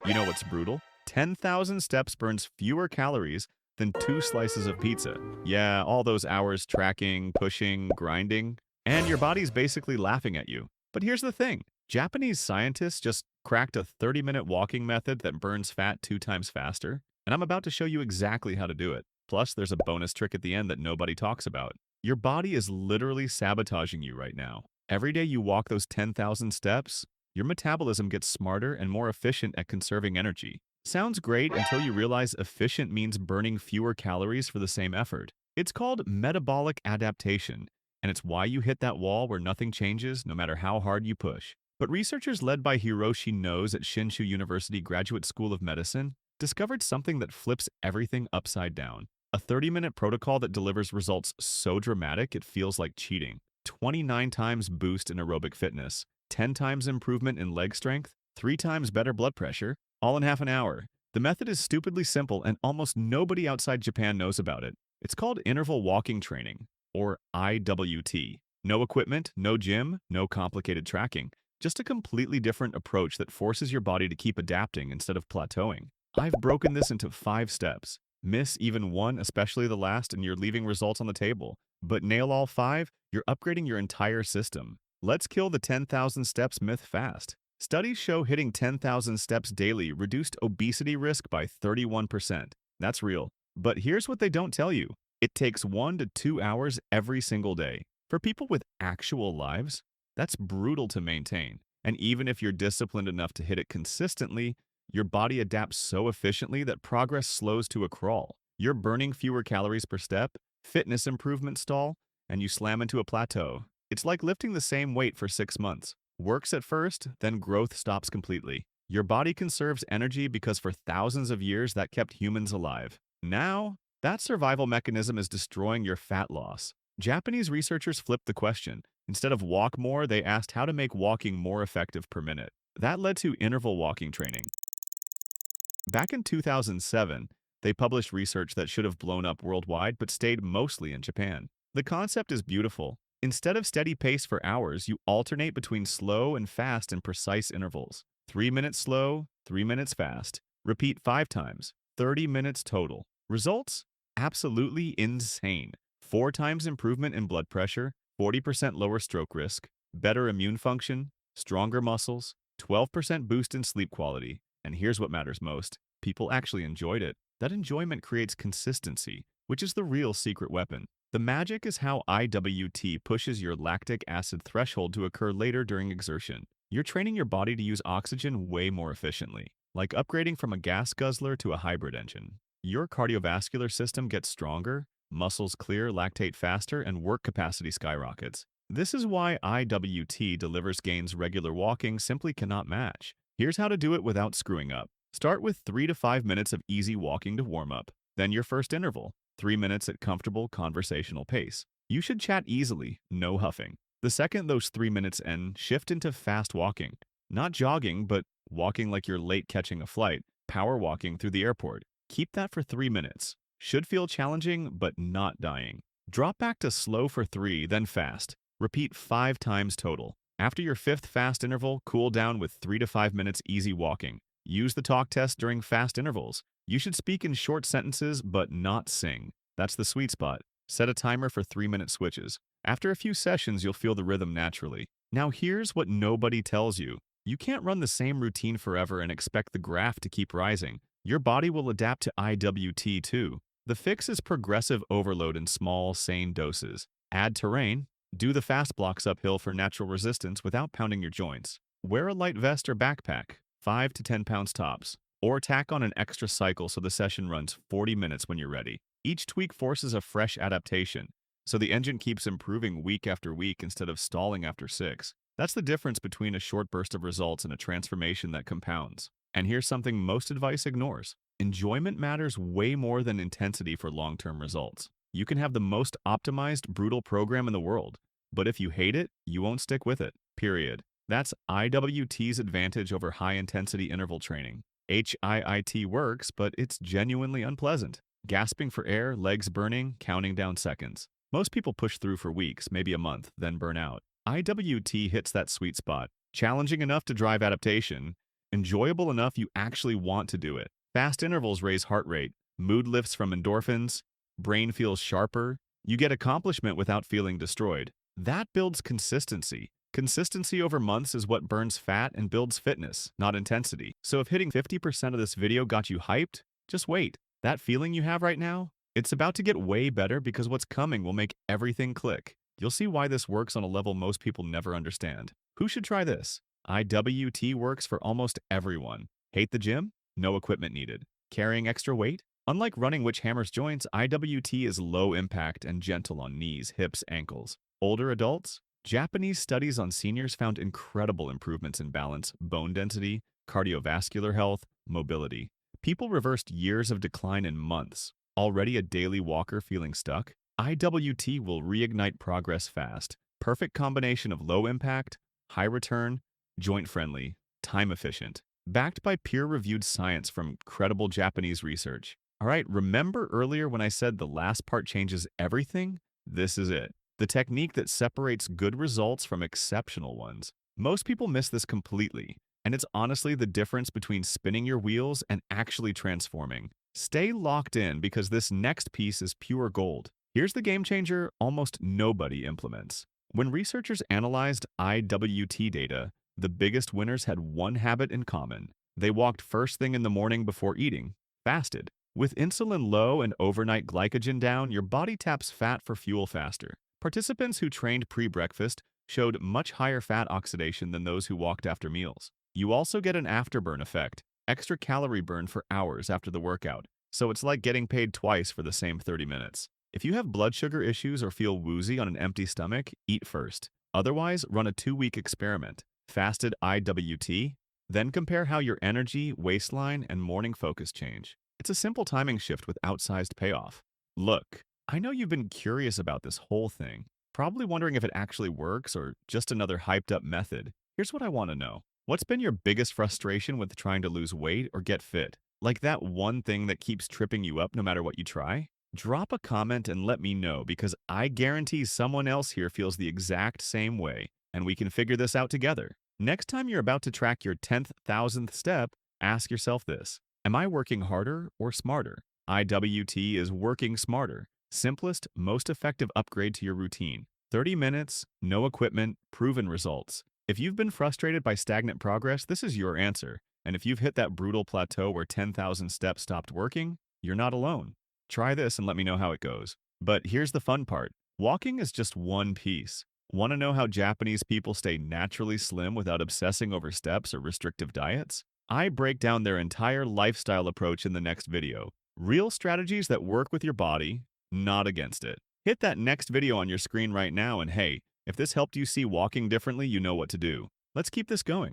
You know what's brutal? 10,000 steps burns fewer calories than 2 slices of pizza. Yeah, all those hours tracking, pushing, grinding, and your body's basically laughing at you. But here's the thing. Japanese scientists just cracked a 30-minute walking method that burns fat 2 times faster, and I'm about to show you exactly how to do it. Plus, there's a bonus trick at the end that nobody talks about. Your body is literally sabotaging you right now. Every day you walk those 10,000 steps, your metabolism gets smarter and more efficient at conserving energy. Sounds great until you realize efficient means burning fewer calories for the same effort. It's called metabolic adaptation, and it's why you hit that wall where nothing changes no matter how hard you push. But researchers led by Hiroshi Noze at Shinshu University Graduate School of Medicine discovered something that flips everything upside down. A 30-minute protocol that delivers results so dramatic it feels like cheating. 29 times boost in aerobic fitness, 10 times improvement in leg strength, 3 times better blood pressure, all in half an hour. The method is stupidly simple and almost nobody outside Japan knows about it. It's called interval walking training, or IWT. No equipment, no gym, no complicated tracking. Just a completely different approach that forces your body to keep adapting instead of plateauing. I've broken this into 5 steps. Miss even one, especially the last, and you're leaving results on the table. But nail all 5, you're upgrading your entire system. Let's kill the 10,000 steps myth fast. Studies show hitting 10,000 steps daily reduced obesity risk by 31%. That's real. But here's what they don't tell you. It takes 1 to 2 hours every single day. For people with actual lives, that's brutal to maintain. And even if you're disciplined enough to hit it consistently, your body adapts so efficiently that progress slows to a crawl. You're burning fewer calories per step, fitness improvements stall, and you slam into a plateau. It's like lifting the same weight for 6 months. Works at first, then growth stops completely. Your body conserves energy because for thousands of years that kept humans alive. Now, that survival mechanism is destroying your fat loss. Japanese researchers flipped the question. Instead of walk more, they asked how to make walking more effective per minute. That led to interval walking training. Back in 2007, they published research that should have blown up worldwide but stayed mostly in Japan. The concept is beautiful. Instead of steady pace for hours, you alternate between slow and fast in precise intervals. 3 minutes slow, 3 minutes fast. Repeat 5 times, 30 minutes total. Results? Absolutely insane. 4 times improvement in blood pressure, 40% lower stroke risk, better immune function, stronger muscles, 12% boost in sleep quality. And here's what matters most. People actually enjoyed it. That enjoyment creates consistency, which is the real secret weapon. The magic is how IWT pushes your lactic acid threshold to occur later during exertion. You're training your body to use oxygen way more efficiently, like upgrading from a gas guzzler to a hybrid engine. Your cardiovascular system gets stronger, muscles clear, lactate faster, and work capacity skyrockets. This is why IWT delivers gains regular walking simply cannot match. Here's how to do it without screwing up. Start with 3 to 5 minutes of easy walking to warm up. Then your first interval, 3 minutes at comfortable conversational pace. You should chat easily, no huffing. The second those 3 minutes end, shift into fast walking. Not jogging, but walking like you're late catching a flight, power walking through the airport. Keep that for 3 minutes. Should feel challenging, but not dying. Drop back to slow for 3, then fast. Repeat 5 times total. After your 5th fast interval, cool down with 3 to 5 minutes easy walking. Use the talk test during fast intervals. You should speak in short sentences, but not sing. That's the sweet spot. Set a timer for 3-minute switches. After a few sessions, you'll feel the rhythm naturally. Now here's what nobody tells you. You can't run the same routine forever and expect the graph to keep rising. Your body will adapt to IWT too. The fix is progressive overload in small, sane doses. Add terrain. Do the fast blocks uphill for natural resistance without pounding your joints. Wear a light vest or backpack, 5 to 10 pounds tops. Or tack on an extra cycle so the session runs 40 minutes when you're ready. Each tweak forces a fresh adaptation, so the engine keeps improving week after week instead of stalling after 6. That's the difference between a short burst of results and a transformation that compounds. And here's something most advice ignores. Enjoyment matters way more than intensity for long-term results. You can have the most optimized, brutal program in the world, but if you hate it, you won't stick with it, period. That's IWT's advantage over high-intensity interval training. HIIT works, but it's genuinely unpleasant. Gasping for air, legs burning, counting down seconds. Most people push through for weeks, maybe a month, then burn out. IWT hits that sweet spot, challenging enough to drive adaptation, enjoyable enough you actually want to do it. Fast intervals raise heart rate, mood lifts from endorphins, brain feels sharper, you get accomplishment without feeling destroyed. That builds consistency. Consistency over months is what burns fat and builds fitness, not intensity. So if hitting 50% of this video got you hyped, just wait. That feeling you have right now, it's about to get way better because what's coming will make everything click. You'll see why this works on a level most people never understand. Who should try this? IWT works for almost everyone. Hate the gym? No equipment needed. Carrying extra weight? Unlike running, which hammers joints, IWT is low impact and gentle on knees, hips, ankles. Older adults? Japanese studies on seniors found incredible improvements in balance, bone density, cardiovascular health, mobility. People reversed years of decline in months. Already a daily walker feeling stuck? IWT will reignite progress fast. Perfect combination of low impact, high return, joint-friendly, time-efficient. Backed by peer-reviewed science from credible Japanese research. All right, remember earlier when I said the last part changes everything? This is it. The technique that separates good results from exceptional ones. Most people miss this completely, and it's honestly the difference between spinning your wheels and actually transforming. Stay locked in because this next piece is pure gold. Here's the game changer almost nobody implements. When researchers analyzed IWT data, the biggest winners had one habit in common. They walked first thing in the morning before eating, fasted. With insulin low and overnight glycogen down, your body taps fat for fuel faster. Participants who trained pre-breakfast showed much higher fat oxidation than those who walked after meals. You also get an afterburn effect, extra calorie burn for hours after the workout, so it's like getting paid twice for the same 30 minutes. If you have blood sugar issues or feel woozy on an empty stomach, eat first. Otherwise, run a 2-week experiment. Fasted IWT, then compare how your energy, waistline, and morning focus change. It's a simple timing shift with outsized payoff. Look, I know you've been curious about this whole thing, probably wondering if it actually works or just another hyped-up method. Here's what I want to know. What's been your biggest frustration with trying to lose weight or get fit? Like that one thing that keeps tripping you up no matter what you try? Drop a comment and let me know because I guarantee someone else here feels the exact same way, and we can figure this out together. Next time you're about to track your 10,000th step, ask yourself this. Am I working harder or smarter? IWT is working smarter. Simplest, most effective upgrade to your routine. 30 minutes, no equipment, proven results. If you've been frustrated by stagnant progress, this is your answer. And if you've hit that brutal plateau where 10,000 steps stopped working, you're not alone. Try this and let me know how it goes. But here's the fun part. Walking is just one piece. Want to know how Japanese people stay naturally slim without obsessing over steps or restrictive diets? I break down their entire lifestyle approach in the next video. Real strategies that work with your body, not against it. Hit that next video on your screen right now and hey, if this helped you see walking differently, you know what to do. Let's keep this going.